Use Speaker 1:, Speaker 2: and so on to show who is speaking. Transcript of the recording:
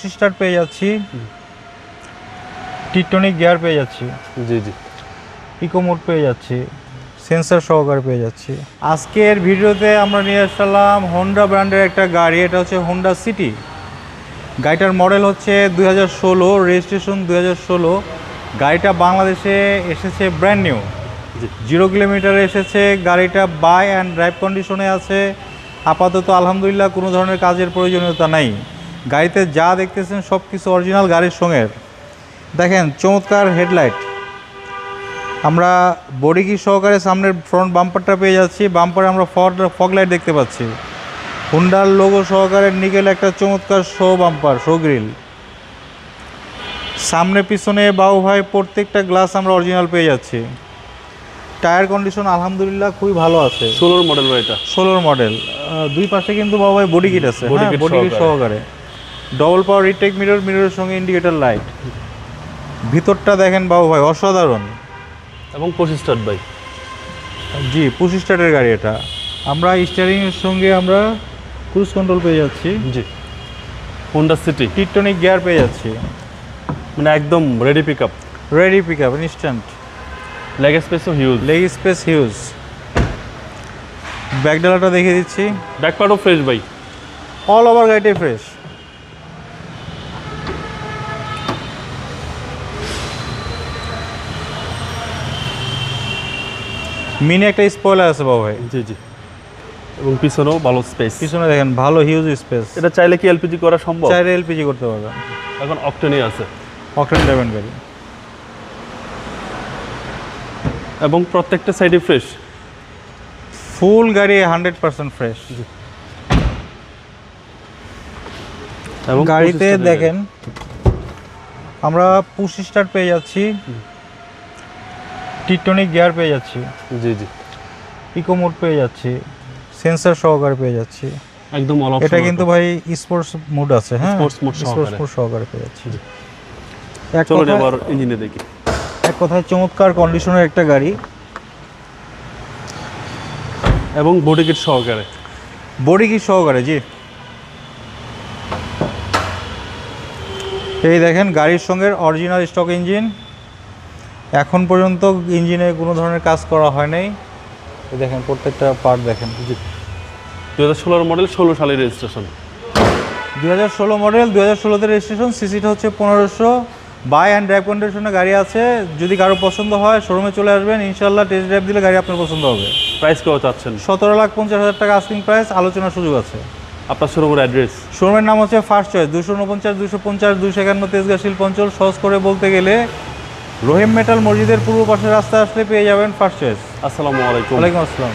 Speaker 1: Start পেয়ে যাচ্ছি, টিটনিক gear পেয়ে যাচ্ছি,
Speaker 2: জি জি,
Speaker 1: ইকো মোড পেয়ে যাচ্ছি, সেন্সর সহকারে পেয়ে যাচ্ছি। আজকের ভিডিওতে আমরা নিয়ে আসলাম হোন্ডা ব্র্যান্ডের একটা গাড়ি। এটা হচ্ছে হোন্ডা সিটি। গাড়িটার মডেল হচ্ছে 2016, রেজিস্ট্রেশন 2016। গাড়িটা বাংলাদেশে এসেছে ব্র্যান্ড নিউ, 0 কিলোমিটারে এসেছে। গাড়িটা বাই অ্যান্ড ড্রাইভ কন্ডিশনে আছে। আপাতত আলহামদুলিল্লাহ কোনো ধরনের কাজের প্রয়োজনীয়তা নাই। গাড়িতে যা দেখতেছেন সব কিছু অরিজিনাল গাড়ির সঙ্গে। দেখেন চমৎকার হেডলাইট, আমরা বডি কি সহকারে সামনের ফ্রন্ট বাম্পারটা পেয়ে যাচ্ছি। বাম্পারে আমরা ফগ লাইট দেখতে পাচ্ছি। হুন্ডার লোগো সহকারে নিকেল একটা চমৎকার শো বাম্পার, শো গ্রিল। সামনে পিছনে বাউ ভাই প্রত্যেকটা গ্লাস আমরা অরিজিনাল পেয়ে যাচ্ছি। টায়ার কন্ডিশন আলহামদুলিল্লাহ খুবই ভালো আছে।
Speaker 2: 16 মডেল ভাই, এটা
Speaker 1: 16 মডেল। দুই পাশে কিন্তু বাউ ভাই বডি কিট আছে,
Speaker 2: বডি কিট
Speaker 1: সহকারে। ডবল পাওয়ার রিটেক মিরর, মিররের সঙ্গে ইন্ডিকেটর লাইট। ভিতরটা দেখেন বাবু ভাই অসাধারণ।
Speaker 2: এবং 25 স্টার্ট ভাই,
Speaker 1: জি 25 স্টার্টের গাড়ি এটা। আমরা স্টিয়ারিংয়ের সঙ্গে আমরা ক্রুজ কন্ট্রোল পেয়ে যাচ্ছি।
Speaker 2: জি, হোন্ডা সিটি
Speaker 1: টিটনিক গিয়ার পেয়ে যাচ্ছি,
Speaker 2: মানে একদম রেডি পিকআপ,
Speaker 1: ইনস্ট্যান্ট।
Speaker 2: লেগ স্পেসও huge,
Speaker 1: leg space huge. Back ডালাটা দেখিয়ে দিচ্ছি,
Speaker 2: ব্যাক পার্টও ফ্রেশ ভাই।
Speaker 1: অল ওভার গাড়িটাই ফ্রেশ। মিনি একটা স্পয়লার আছে বাবু ভাই।
Speaker 2: জি জি, এবং পিছনেও ভালো স্পেস।
Speaker 1: পিছনে দেখেন ভালো হিউজ স্পেস।
Speaker 2: এটা চাইলে কি এলপিজি করা সম্ভব?
Speaker 1: চাইলে এলপিজি করতে পারবেন।
Speaker 2: এখন অকটেনই আছে,
Speaker 1: অকটেন ড্রাইভেন গাড়ি।
Speaker 2: এবং প্রত্যেকটা সাইডে ফ্রেশ।
Speaker 1: ফুল গাড়ি 100% ফ্রেশ।
Speaker 2: এবং
Speaker 1: গাড়িতে দেখেন আমরা পুশ স্টার্ট পেয়ে যাচ্ছি, টিটনিক গিয়ার পেয়ে যাচ্ছি,
Speaker 2: জি জি,
Speaker 1: ইকো মোড পেয়ে যাচ্ছি, সেন্সর সহকারে পেয়ে যাচ্ছি।
Speaker 2: একদম অল অপশন।
Speaker 1: এটা কিন্তু ভাই স্পোর্টস মোড আছে, হ্যাঁ
Speaker 2: স্পোর্টস মোড
Speaker 1: সহকারে পেয়ে যাচ্ছি।
Speaker 2: চলো এবার ইঞ্জিনে দেখি।
Speaker 1: এক কথায় চমৎকার কন্ডিশনের একটা গাড়ি,
Speaker 2: এবং বডি কিট সহকারে।
Speaker 1: বডি কি সহকারে, জি। এই দেখেন গাড়ির সঙ্গে অরিজিনাল স্টক ইঞ্জিন। এখন পর্যন্ত ইঞ্জিনে কোনো ধরনের কাজ করা হয় নাই। এই দেখেন প্রত্যেকটা পার্ট দেখেন।
Speaker 2: জি, 2016 মডেল, 16 সালের রেজিস্ট্রেশন।
Speaker 1: 2016 মডেল, 2016তে রেজিস্ট্রেশন। সিসিটা হচ্ছে 1500। বাই অ্যান্ড ড্রাইভ কন্ডিশনে গাড়ি আছে। যদি কারো পছন্দ হয় শোরুমে চলে আসবেন, ইনশাল্লাহ টেস্ট ড্রাইভ দিলে গাড়ি আপনার পছন্দ হবে।
Speaker 2: প্রাইস কত চাচ্ছেন?
Speaker 1: 17,50,000 টাকা আস্কিং প্রাইস, আলোচনার সুযোগ আছে।
Speaker 2: আপনার শোরুমের অ্যাড্রেস?
Speaker 1: শোরুমের নাম হচ্ছে ফার্স্ট চয়েস, 249, 250, 251 তেজগাঁ শিল্পাঞ্চল। সহজ করে বলতে গেলে রহিম মেটাল মসজিদের পূর্ব পাশের রাস্তায় আসলে পেয়ে যাবেন ফার্স্ট চয়েস।
Speaker 2: আসসালামু আলাইকুম।
Speaker 1: ওয়ালাইকুম আসসালাম।